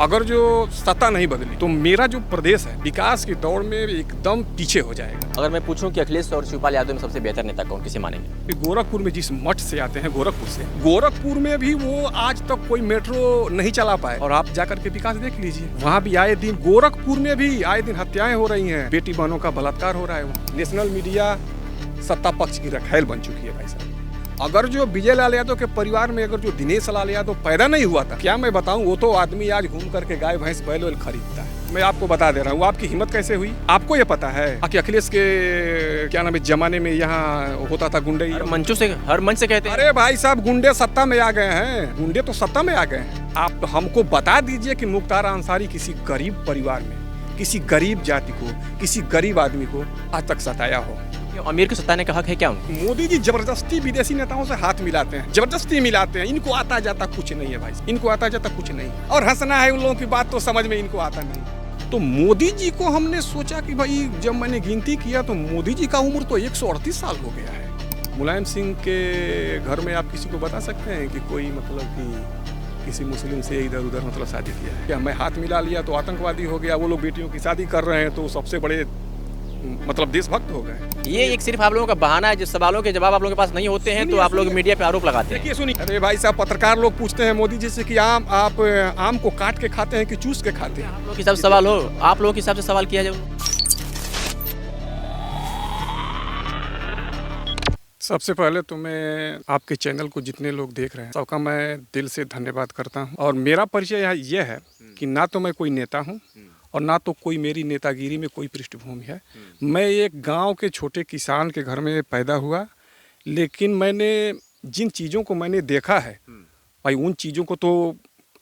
अगर जो सत्ता नहीं बदली तो मेरा जो प्रदेश है विकास की दौड़ में एकदम पीछे हो जाएगा। अगर मैं पूछूं कि अखिलेश और शिवपाल यादव में सबसे बेहतर नेता कौन, किसे मानेंगे? गोरखपुर में जिस मठ से आते हैं, गोरखपुर में भी वो आज तक कोई मेट्रो नहीं चला पाए। और आप जाकर के विकास देख लीजिए, वहाँ भी आए दिन, गोरखपुर में भी आए दिन हत्याएं हो रही हैं, बेटी बहनों का बलात्कार हो रहा है। नेशनल मीडिया सत्ता पक्ष की रखैल बन चुकी है भाई साहब। अगर जो विजय लाल यादव के परिवार में अगर जो दिनेश लाल यादव पैदा नहीं हुआ था, क्या मैं बताऊं, वो तो आदमी आज घूम करके गाय भैंस बैल वैल खरीदता है। मैं आपको बता दे रहा हूँ, आपकी हिम्मत कैसे हुई? आपको ये पता है कि अखिलेश के क्या नाम है जमाने में यहाँ होता था गुंडे? हर मंच से कहते हैं। अरे भाई साहब, गुंडे सत्ता में आ गए हैं, गुंडे तो सत्ता में आ गए हैं। आप हमको बता दीजिए कि मुख्तार अंसारी किसी गरीब परिवार में, किसी गरीब जाति को, किसी गरीब आदमी को आज तक सताया हो? अमीर को सताने का हक है क्या उनको? मोदी जी जबरदस्ती विदेशी नेताओं से हाथ मिलाते हैं, जबरदस्ती मिलाते हैं। इनको आता जाता कुछ नहीं है भाई, इनको आता जाता कुछ नहीं। और हंसना है उन लोगों की बात तो समझ में इनको आता नहीं। तो मोदी जी को हमने सोचा कि भाई, जब मैंने गिनती किया तो मोदी जी का उम्र तो 138 साल हो गया है। मुलायम सिंह के घर में आप किसी को बता सकते हैं कि कोई मतलब कि किसी मुस्लिम से इधर उधर मतलब शादी किया है क्या? मैं हाथ मिला लिया तो आतंकवादी हो गया, वो लोग बेटियों की शादी कर रहे हैं तो सबसे बड़े मतलब देशभक्त हो गए। ये एक सिर्फ आप लोगों का बहाना है, जिस सवालों के जवाब आप लोगों के पास नहीं होते हैं तो आप लोग मीडिया पे आरोप लगाते हैं। देखिए सुनिए, अरे भाई साहब, पत्रकार लोग पूछते हैं मोदी जी से कि आप आम को काट के खाते हैं कि चूस के खाते हैं? आप लोगों के हिसाब से सवाल हो, आप लोगों के हिसाब से सवाल किया जाए। सबसे पहले तो मैं आपके चैनल को जितने लोग देख रहे हैं सबका मैं दिल से धन्यवाद करता हूं। और मेरा परिचय ये है कि ना तो मैं कोई नेता हूं और ना तो कोई मेरी नेतागिरी में कोई पृष्ठभूमि है। मैं एक गांव के छोटे किसान के घर में पैदा हुआ, लेकिन मैंने जिन चीज़ों को मैंने देखा है भाई, उन चीज़ों को तो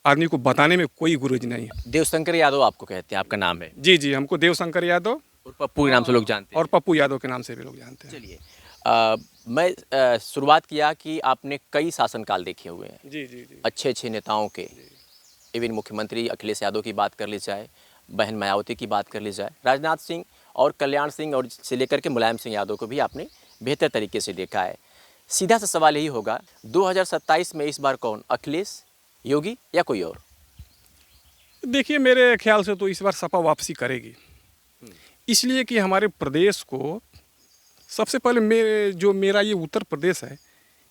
आदमी को बताने में कोई गुरेज नहीं है। देवशंकर यादव आपको कहते हैं, आपका नाम है? जी जी, हमको देवशंकर यादव और पप्पू के नाम से लोग जानते हैं। और पप्पू यादव के नाम से भी लोग जानते हैं। चलिए, मैं शुरुआत किया कि आपने कई शासनकाल देखे हुए हैं। जी जी जी। अच्छे नेताओं के, इवन मुख्यमंत्री अखिलेश यादव की बात कर ली जाए, बहन मायावती की बात कर ली जाए, राजनाथ सिंह और कल्याण सिंह और से लेकर के मुलायम सिंह यादव को भी आपने बेहतर तरीके से देखा है। सीधा सा सवाल यही होगा, 2027 में इस बार कौन, अखिलेश, योगी या कोई और? देखिए, मेरे ख्याल से तो इस बार सपा वापसी करेगी, इसलिए कि हमारे प्रदेश को सबसे पहले मेरा ये उत्तर प्रदेश है,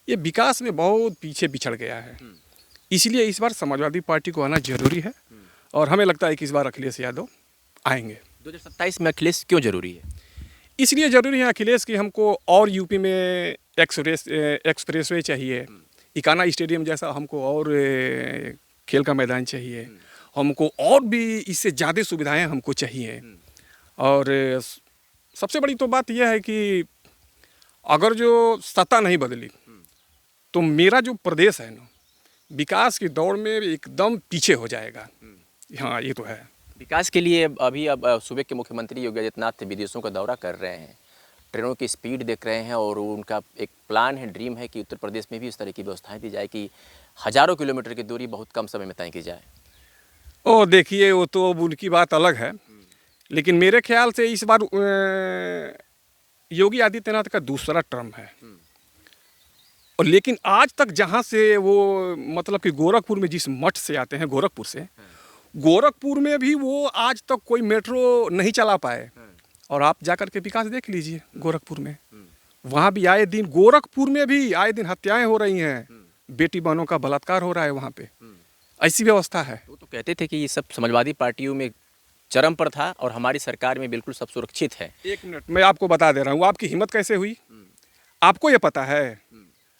ये विकास में बहुत पीछे बिछड़ गया है। इसलिए इस बार समाजवादी पार्टी को आना जरूरी है और हमें लगता है कि इस बार अखिलेश यादव आएंगे। 2027 में अखिलेश क्यों जरूरी है? इसलिए जरूरी है अखिलेश कि हमको और यूपी में एक्सप्रेसवे चाहिए, इकाना स्टेडियम जैसा हमको और खेल का मैदान चाहिए, हमको और भी इससे ज़्यादा सुविधाएं हमको चाहिए। और सबसे बड़ी तो बात यह है कि अगर जो सत्ता नहीं बदली तो मेरा जो प्रदेश है ना, विकास की दौड़ में एकदम पीछे हो जाएगा। हाँ, ये तो है। विकास के लिए अब सूबे के मुख्यमंत्री योगी आदित्यनाथ विदेशों का दौरा कर रहे हैं, ट्रेनों की स्पीड देख रहे हैं और उनका एक प्लान है, ड्रीम है कि उत्तर प्रदेश में भी इस तरह की व्यवस्थाएं दी जाए कि हज़ारों किलोमीटर की दूरी बहुत कम समय में तय की जाए। ओ देखिए, वो तो अब उनकी बात अलग है, लेकिन मेरे ख्याल से इस बार योगी आदित्यनाथ का दूसरा टर्म है। और लेकिन आज तक जहाँ से वो मतलब कि गोरखपुर में जिस मठ से आते हैं, गोरखपुर में भी वो आज तक कोई मेट्रो नहीं चला पाए। और आप जाकर के विकास देख लीजिए, गोरखपुर में, वहाँ भी आए दिन, गोरखपुर में भी आए दिन हत्याएं हो रही हैं, बेटी बहनों का बलात्कार हो रहा है वहाँ पे। ऐसी व्यवस्था है। वो तो कहते थे कि ये सब समाजवादी पार्टियों में चरम पर था और हमारी सरकार में बिल्कुल सब सुरक्षित है। एक मिनट, मैं आपको बता दे रहा हूँ, आपकी हिम्मत कैसे हुई? आपको ये पता है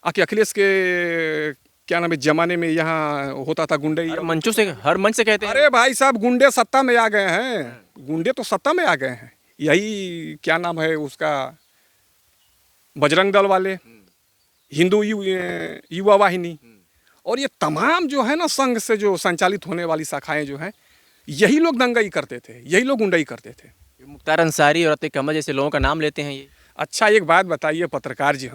कि अखिलेश के क्या नाम है जमाने में यहाँ होता था गुंडे? हर मंच से कहते हैं। अरे भाई साहब, गुंडे सत्ता में आ गए हैं, गुंडे तो सत्ता में आ गए हैं। यही क्या नाम है उसका, बजरंग दल वाले, हिंदू युवा वाहिनी, और ये तमाम जो है ना संघ से जो संचालित होने वाली शाखाएं जो हैं, यही लोग दंगाई करते थे, यही लोग गुंडाई करते थे। मुख्तार अंसारी और अतीक अहमद जैसे लोगों का नाम लेते हैं ये। अच्छा, एक बात बताइए पत्रकार जी,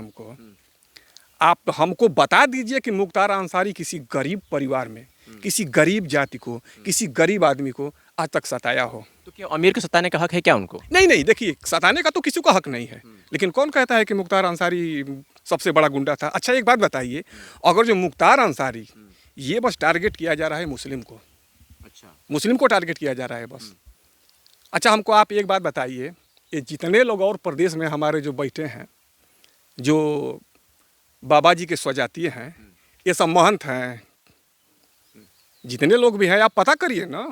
आप हमको बता दीजिए कि मुख्तार अंसारी किसी गरीब परिवार में, किसी गरीब जाति को, किसी गरीब आदमी को आज तक सताया हो? तो क्या अमीर को सताने का हक है क्या उनको? नहीं, देखिए, सताने का तो किसी को हक नहीं है, लेकिन कौन कहता है कि मुख्तार अंसारी सबसे बड़ा गुंडा था? अच्छा, एक बात बताइए, अगर जो मुख्तार अंसारी, ये बस टारगेट किया जा रहा है मुस्लिम को, अच्छा। मुस्लिम को टारगेट किया जा रहा है बस। अच्छा, हमको आप एक बात बताइए, ये जितने लोग और प्रदेश में हमारे जो बैठे हैं, जो बाबा जी के स्वजातीय हैं, ये सब महंत हैं, जितने लोग भी हैं, आप पता करिए ना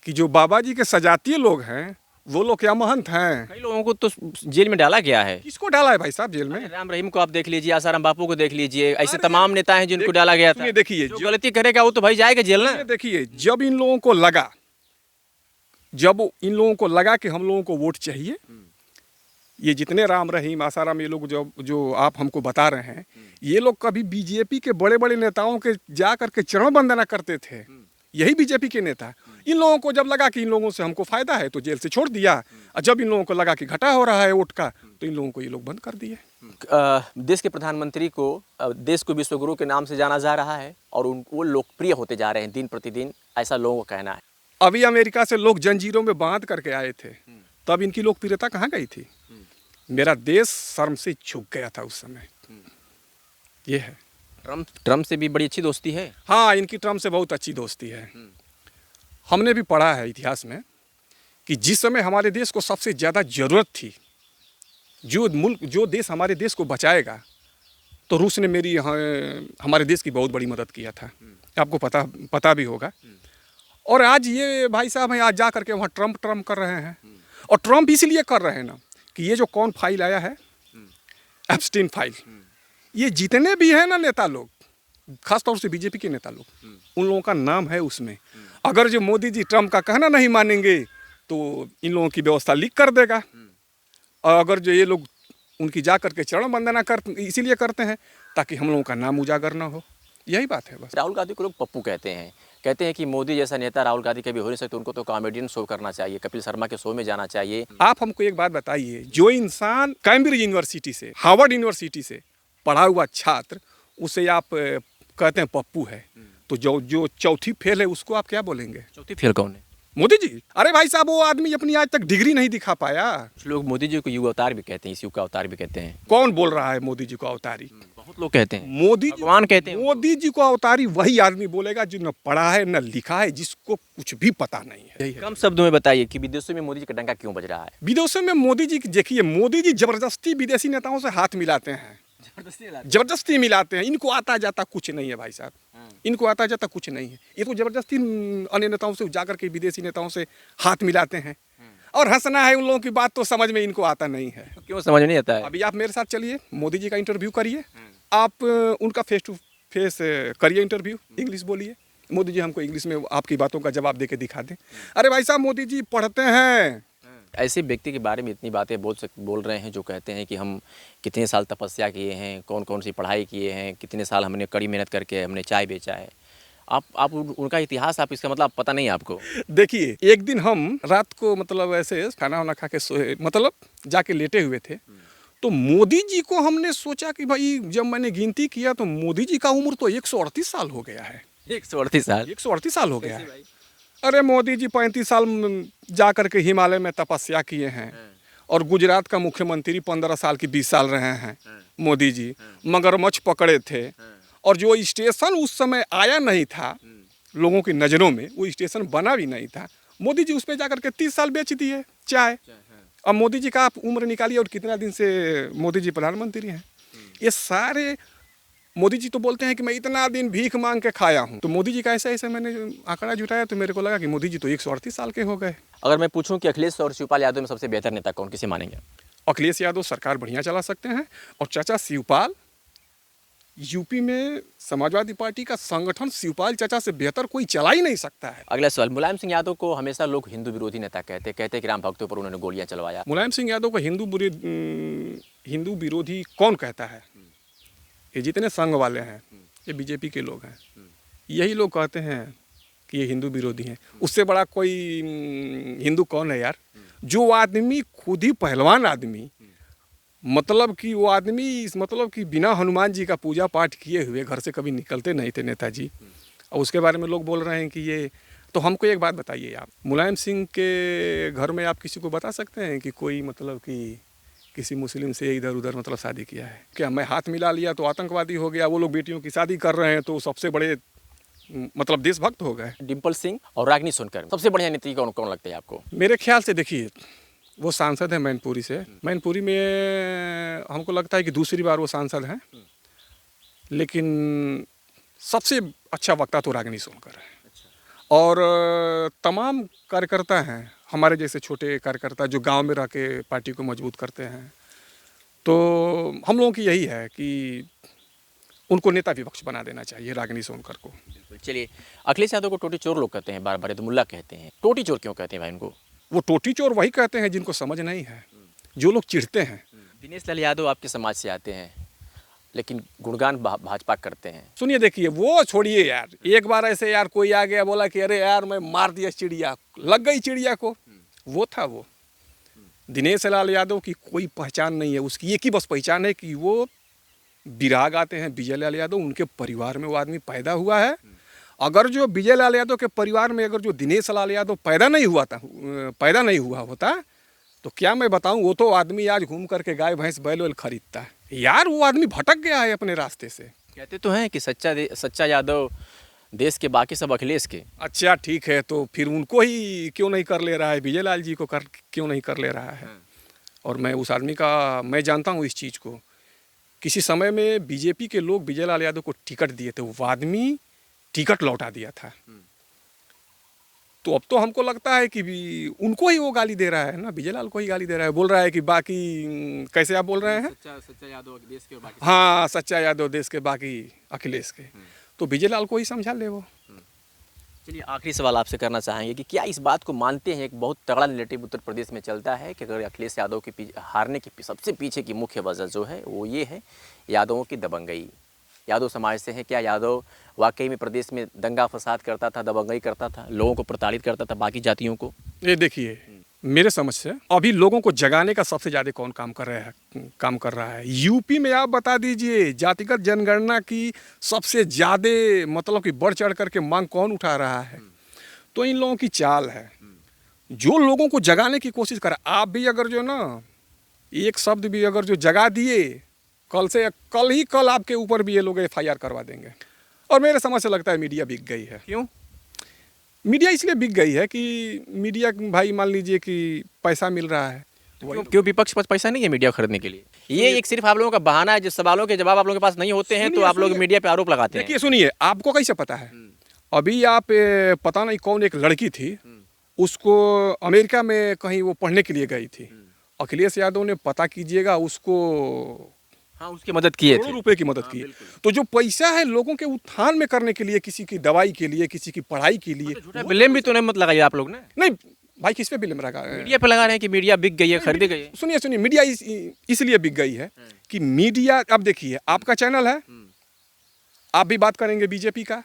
कि जो बाबा जी के सजातीय लोग हैं वो लोग क्या महंत हैं। कई लोगों को तो जेल में डाला गया है। किसको डाला है भाई साहब जेल में? राम रहीम को आप देख लीजिए, आसाराम बापू को देख लीजिए, ऐसे अरे तमाम नेता हैं जिनको डाला गया था। सुनिए, देखिए, जो गलती करेगा वो तो भाई जाएगा जेल ना। देखिए, जब इन लोगों को लगा कि हम लोगों को वोट चाहिए, ये जितने राम रहीम, आसाराम, ये लोग जो आप हमको बता रहे हैं, ये लोग कभी बीजेपी के बड़े बड़े नेताओं के जा करके चरण वंदना करते थे। यही बीजेपी के नेता। इन लोगों को जब लगा कि इन लोगों से हमको फायदा है तो जेल से छोड़ दिया, और जब इन लोगों को लगा कि घाटा हो रहा है वोट का तो इन लोगों को ये लोग बंद कर दिए। देश के प्रधानमंत्री को देश को विश्वगुरु के नाम से जाना जा रहा है और वो लोकप्रिय होते जा रहे हैं दिन प्रतिदिन, ऐसा लोगों का कहना है। अभी अमेरिका से लोग जंजीरों में बांध करके आए थे, तब इनकी लोकप्रियता कहाँ गई थी? मेरा देश शर्म से झुक गया था उस समय। ये है। ट्रम्प से भी बड़ी अच्छी दोस्ती है। हाँ, इनकी ट्रम्प से बहुत अच्छी दोस्ती है। हमने भी पढ़ा है इतिहास में कि जिस समय हमारे देश को सबसे ज़्यादा ज़रूरत थी, जो देश हमारे देश को बचाएगा, तो रूस ने हमारे देश की बहुत बड़ी मदद किया था। आपको पता भी होगा। और आज ये भाई साहब हैं, आज जा करके वहाँ ट्रम्प कर रहे हैं। और ट्रम्प इसलिए कर रहे हैं ना कि ये जो कौन फाइल आया है, एप्स्टीन फाइल, ये जितने भी हैं ना नेता लोग, खासतौर से बीजेपी के नेता लोग, उन लोगों का नाम है उसमें। अगर जो मोदी जी ट्रम्प का कहना नहीं मानेंगे तो इन लोगों की व्यवस्था लीक कर देगा। और अगर जो ये लोग उनकी जा करके चरण वंदना इसीलिए करते हैं ताकि हम लोगों का नाम उजागर ना हो। यही बात है बस। राहुल गांधी को लोग पप्पू कहते हैं कि मोदी जैसा नेता राहुल गांधी कभी हो नहीं सकते, उनको तो कॉमेडियन शो करना चाहिए, कपिल शर्मा के शो में जाना चाहिए। आप हमको एक बात बताइए, जो इंसान कैम्ब्रिज यूनिवर्सिटी से, हार्वर्ड यूनिवर्सिटी से पढ़ा हुआ छात्र, उसे आप कहते हैं पप्पू है, तो जो चौथी फेल है उसको आप क्या बोलेंगे? चौथी फेल कौन है? मोदी जी। अरे भाई साहब, वो आदमी अपनी आज तक डिग्री नहीं दिखा पाया। कुछ लोग मोदी जी को युग अवतार भी कहते हैं, इस युग का अवतार भी कहते हैं। कौन बोल रहा है मोदी जी को अवतारी? बहुत लोग कहते हैं। मोदी जी भगवान कहते हैं। मोदी जी को अवतारी वही आदमी बोलेगा जो न पढ़ा है न लिखा है, जिसको कुछ भी पता नहीं है। कम शब्दों में बताइए कि विदेशों में मोदी जी का डंका क्यों बज रहा है? विदेशों में मोदी जी, देखिए, मोदी जी जबरदस्ती विदेशी नेताओं से हाथ मिलाते हैं, जबरदस्ती मिलाते हैं। इनको आता जाता कुछ नहीं है भाई साहब, इनको आता जाता कुछ नहीं है। ये तो जबरदस्ती अन्य नेताओं से जाकर के विदेशी नेताओं से हाथ मिलाते हैं। और हंसना है उन लोगों की बात तो समझ में इनको आता नहीं है। क्यों समझ नहीं आता है? अभी आप मेरे साथ चलिए, मोदी जी का इंटरव्यू करिए, आप उनका फेस टू फेस करिए इंटरव्यू, इंग्लिश बोलिए, मोदी जी हमको इंग्लिश में आपकी बातों का जवाब दे के दिखा दें। अरे भाई साहब, मोदी जी पढ़ते हैं। ऐसे व्यक्ति के बारे में इतनी बातें बोल रहे हैं जो कहते हैं कि हम कितने साल तपस्या किए हैं, कौन कौन सी पढ़ाई किए हैं, कितने साल हमने कड़ी मेहनत करके हमने चाय बेचा है। आप उनका इतिहास, आप इसका मतलब पता नहीं आपको? देखिए, एक दिन हम रात को मतलब ऐसे खाना वाना खा के सोए, मतलब जाके लेटे हुए थे, तो मोदी जी को हमने सोचा कि भाई, जब मैंने गिनती किया तो मोदी जी का उम्र तो 138 साल हो गया है। 138 साल? 138 साल हो गया है। अरे मोदी जी 35 साल जा करके हिमालय में तपस्या किए हैं, और गुजरात का मुख्यमंत्री 15 साल की 20 साल रहे हैं मोदी जी। मगरमच्छ पकड़े थे, और जो स्टेशन उस समय आया नहीं था लोगों की नज़रों में, वो स्टेशन बना भी नहीं था, मोदी जी उस पर जाकर के 30 साल बेच दिए चाय। अब मोदी जी का आप उम्र निकालिए और कितना दिन से मोदी जी प्रधानमंत्री हैं। ये सारे मोदी जी तो बोलते हैं कि मैं इतना दिन भीख मांग के खाया हूँ, तो मोदी जी का ऐसा मैंने आंकड़ा जुटाया तो मेरे को लगा कि मोदी जी तो 138 साल के हो गए। अगर मैं पूछूं कि अखिलेश और शिवपाल यादव में सबसे बेहतर नेता कौन, किसे मानेंगे? अखिलेश यादव सरकार बढ़िया चला सकते हैं, और चाचा शिवपाल, यूपी में समाजवादी पार्टी का संगठन शिवपाल चाचा से बेहतर कोई चला ही नहीं सकता है। अगला सवाल, मुलायम सिंह यादव को हमेशा लोग हिंदू विरोधी नेता कहते हैं कि राम भक्तों पर उन्होंने गोलियां चलवाया। मुलायम सिंह यादव को हिंदू विरोधी कौन कहता है? ये जितने संघ वाले हैं, ये बीजेपी के लोग हैं, यही लोग कहते हैं कि ये हिंदू विरोधी हैं। उससे बड़ा कोई हिंदू कौन है यार? जो आदमी खुद ही पहलवान आदमी, मतलब कि वो आदमी मतलब कि बिना हनुमान जी का पूजा पाठ किए हुए घर से कभी निकलते नहीं थे नेताजी, और उसके बारे में लोग बोल रहे हैं कि ये। तो हमको एक बात बताइए, आप मुलायम सिंह के घर में आप किसी को बता सकते हैं कि कोई मतलब कि किसी मुस्लिम से इधर उधर मतलब शादी किया है क्या? मैं हाथ मिला लिया तो आतंकवादी हो गया, वो लोग बेटियों की शादी कर रहे हैं तो सबसे बड़े मतलब देशभक्त हो गए। डिम्पल सिंह और रागिनी सोनकर सबसे बढ़िया नेत्री कौन कौन लगते हैं आपको? मेरे ख्याल से देखिए, वो सांसद है मैनपुरी से। मैनपुरी में हमको लगता है कि दूसरी बार वो सांसद हैं, लेकिन सबसे अच्छा वक्ता तो रागिनी सोनकर है। और तमाम कार्यकर्ता हैं हमारे जैसे छोटे कार्यकर्ता जो गांव में रह के पार्टी को मजबूत करते हैं, तो हम लोगों की यही है कि उनको नेता विपक्ष बना देना चाहिए रागिनी सोनकर को। चलिए, अखिलेश यादव को टोटी चोर लोग कहते हैं, बार बार मुल्ला कहते हैं। टोटी चोर क्यों कहते हैं भाई उनको? वो टोटी चोर वही कहते हैं जिनको समझ नहीं है, जो लोग चिढ़ते हैं। दिनेश लाल यादव आपके समाज से आते हैं, लेकिन गुणगान भाजपा करते हैं। सुनिए, देखिए, वो छोड़िए यार। एक बार ऐसे यार कोई आ गया बोला कि अरे यार मैं मार दिया चिड़िया, लग गई चिड़िया को, वो था वो। दिनेश लाल यादव की कोई पहचान नहीं है, उसकी एक ही बस पहचान है कि वो विराग आते हैं विजय लाल यादव, उनके परिवार में वो आदमी पैदा हुआ है। अगर जो विजय लाल यादव के परिवार में अगर जो दिनेश लाल यादव पैदा नहीं हुआ होता तो क्या मैं बताऊं, वो तो आदमी आज घूम करके गाय भैंस बैल वैल खरीदता है। यार वो आदमी भटक गया है अपने रास्ते से। कहते तो हैं कि सच्चा यादव देश के, बाकी सब अखिलेश के। अच्छा ठीक है, तो फिर उनको ही क्यों नहीं कर ले रहा है, विजय लाल जी को क्यों नहीं कर ले रहा है? और मैं उस आदमी का मैं जानता हूँ इस चीज़ को। किसी समय में बीजेपी के लोग विजय लाल यादव को टिकट दिए थे, वो आदमी टिकट लौटा दिया था। तो अब तो हमको लगता है कि उनको ही वो गाली दे रहा है ना, विजय लाल को ही गाली दे रहा है। बोल रहा है कि बाकी, कैसे आप बोल रहे हैं? सच्चा यादव देश के बाकी। हाँ, सच्चा यादव देश के बाकी अखिलेश के। तो विजय लाल को ही समझा ले वो। चलिए, आखिरी सवाल आपसे करना चाहेंगे कि क्या इस बात को मानते हैं, एक बहुत तगड़ा नैरेटिव उत्तर प्रदेश में चलता है कि अगर अखिलेश यादव के हारने की सबसे पीछे की मुख्य वजह जो है वो ये है यादवों की दबंगई। यादव समाज से है, क्या यादव वाकई में प्रदेश में दंगा फसाद करता था, दबंगई करता था, लोगों को प्रताड़ित करता था, बाकी जातियों को? ये देखिए, मेरे समझ से अभी लोगों को जगाने का सबसे ज़्यादा कौन काम कर रहा है? यूपी में आप बता दीजिए, जातिगत जनगणना की सबसे ज़्यादा मतलब कि बढ़ चढ़ करके मांग कौन उठा रहा है? तो इन लोगों की चाल है, जो लोगों को जगाने की कोशिश कर। आप भी अगर जो ना एक शब्द भी अगर जो जगा दिए, कल आपके ऊपर भी ये लोग FIR करवा देंगे। और मेरे समझ से लगता है मीडिया बिक गई है। क्यों? मीडिया इसलिए बिक गई है कि मीडिया भाई मान लीजिए कि पैसा मिल रहा है। क्यों विपक्ष के पास पैसा नहीं है मीडिया खरीदने के लिए? ये एक सिर्फ आप लोगों का बहाना है, जिस सवालों के जवाब आप लोगों के पास नहीं होते हैं तो आप लोग मीडिया पे आरोप लगाते हैं। देखिए सुनिए, आपको कैसे पता है? अभी आप पता नहीं कौन एक लड़की थी, उसको अमेरिका में कहीं वो पढ़ने के लिए गई थी। अखिलेश यादव ने पता कीजिएगा उसको, हाँ, उसकी मदद किए थे, करोड़ों रुपए की मदद की। तो जो पैसा है लोगों के उत्थान में करने के लिए, किसी की दवाई के लिए, किसी की पढ़ाई के लिए, ब्लेम भी तो नहीं मत लगाइए आप लोग ने। नहीं भाई, किस पे ब्लेम लगा? मीडिया पे लगा रहे हैं कि मीडिया बिक गई है, खरीदी गई है। सुनिए, मीडिया इसलिए बिक गई है कि मीडिया, अब देखिए आपका चैनल है, आप भी बात करेंगे बीजेपी का,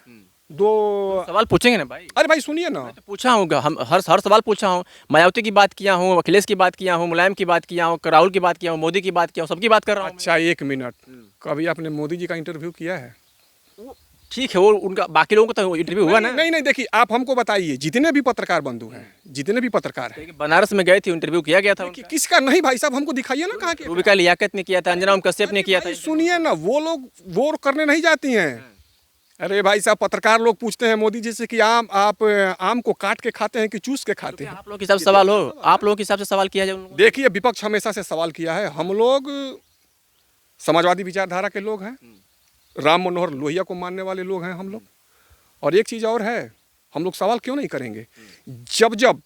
दो सवाल पूछेंगे ना भाई। अरे भाई सुनिए ना, तो पूछा हूँ, हम हर सवाल पूछा हूँ। मायावती की बात किया हूँ, अखिलेश की बात किया हूँ, मुलायम की बात किया हूँ, राहुल की बात किया हूँ, मोदी की बात किया हूँ, सबकी बात कर रहा हूँ। अच्छा एक मिनट, कभी आपने मोदी जी का इंटरव्यू किया है? ठीक है, वो उनका, बाकी लोगों का तो इंटरव्यू हुआ ना। नहीं, देखिए आप हमको बताइए, जितने भी पत्रकार बंधु हैं, जितने भी पत्रकार हैं, बनारस में गए थे, इंटरव्यू किया गया था। किसका? नहीं भाई साहब, हमको दिखाइए ना, कहाँ के? रूबिका लियाकत ने किया था, अंजना ओम कश्यप ने किया था। सुनिए ना, वो लोग वो करने नहीं जाती हैं। अरे भाई साहब, पत्रकार लोग पूछते हैं मोदी जी से कि आप आम को काट के खाते हैं कि चूस के खाते हैं? आप लोगों के हिसाब से सवाल हो, आप लोगों के हिसाब से सवाल किया जाए। देखिए, विपक्ष हमेशा से सवाल किया है। हम लोग समाजवादी विचारधारा के लोग हैं, राम मनोहर लोहिया को मानने वाले लोग हैं हम लोग। और एक चीज़ और है, हम लोग सवाल क्यों नहीं करेंगे? जब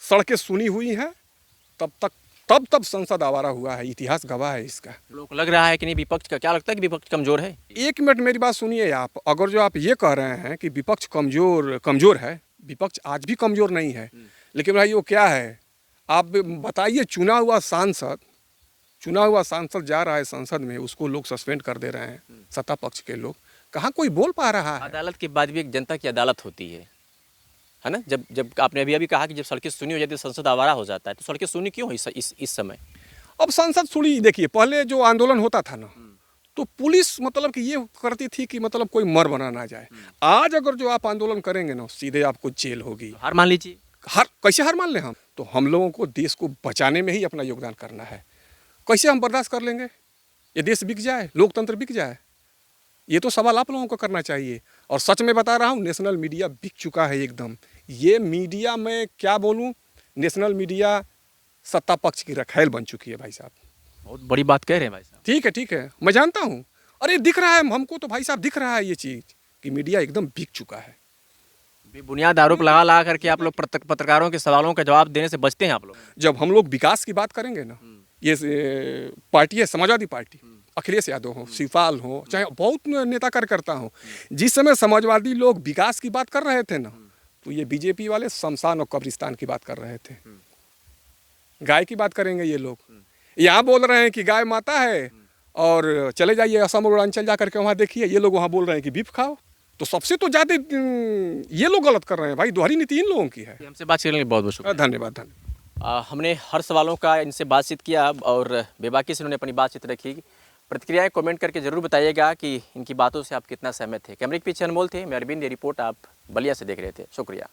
सड़कें सुनी हुई हैं, तब संसद आवारा हुआ है, इतिहास गवाह है इसका। लोगों को लग रहा है कि नहीं, विपक्ष का क्या लगता है कि विपक्ष कमजोर है? एक मिनट मेरी बात सुनिए आप। अगर जो आप ये कह रहे हैं कि विपक्ष कमजोर है, विपक्ष आज भी कमजोर नहीं है, लेकिन भाई वो क्या है आप बताइए? चुना हुआ सांसद जा रहा है संसद में, उसको लोग सस्पेंड कर दे रहे हैं, सत्ता पक्ष के लोग। कहाँ कोई बोल पा रहा है? अदालत के बाद भी एक जनता की अदालत होती है ना। जब आपने अभी कहा कि जब सड़कें सुनी हो जाती है संसद आवारा हो जाता है, तो सड़कें सुनी क्यों इस समय? अब संसद सुनी, देखिए पहले जो आंदोलन होता था ना, तो पुलिस मतलब कि ये करती थी कि मतलब कोई मर बना ना जाए। आज अगर जो आप आंदोलन करेंगे ना, सीधे आपको जेल होगी। हार मान लीजिए। कैसे हार मान लें हम? तो हम लोगों को देश को बचाने में ही अपना योगदान करना है। कैसे हम बर्दाश्त कर लेंगे? ये देश बिक जाए, लोकतंत्र बिक जाए? ये तो सवाल आप लोगों को करना चाहिए। और सच में बता रहा हूँ, नेशनल मीडिया बिक चुका है एकदम। ये मीडिया में क्या बोलूँ, नेशनल मीडिया सत्ता पक्ष की रखैल बन चुकी है भाई साहब। बहुत बड़ी बात कह रहे हैं भाई साहब। ठीक है, मैं जानता हूँ। अरे दिख रहा है हमको तो भाई साहब, दिख रहा है ये चीज़ कि मीडिया एकदम बिक चुका है। बेबुनियाद आरोप लगा करके आप लोग पत्रकारों के सवालों का जवाब देने से बचते हैं आप लोग। जब हम लोग विकास की बात करेंगे ना, ये पार्टी है समाजवादी पार्टी, अखिलेश यादव हो, शिवपाल हो, चाहे बहुत नेता कार्यकर्ता हो, जिस समय समाजवादी लोग विकास की बात कर रहे थे ना, तो ये बीजेपी वाले शमशान और कब्रिस्तान की बात कर रहे थे। गाय की बात करेंगे ये लोग, यहाँ बोल रहे हैं कि गाय माता है, और चले जाइए असम और अरुणाचल जा करके वहाँ देखिए, ये लोग वहाँ बोल रहे हैं कि बीफ खाओ। तो सबसे तो ज़्यादा ये लोग गलत कर रहे हैं भाई, दोहरी नीति इन लोगों की है। हमसे बात करने के लिए बहुत बहुत शुक्रिया। धन्यवाद। हमने हर सवालों का इनसे बातचीत किया और बेबाकी से उन्होंने अपनी बातचीत रखी। प्रतिक्रियाएं कमेंट करके ज़रूर बताइएगा कि इनकी बातों से आप कितना सहमत थे। कैमरे के पीछे अनमोल थे, मैं अरविंद, ये रिपोर्ट आप बलिया से देख रहे थे। शुक्रिया।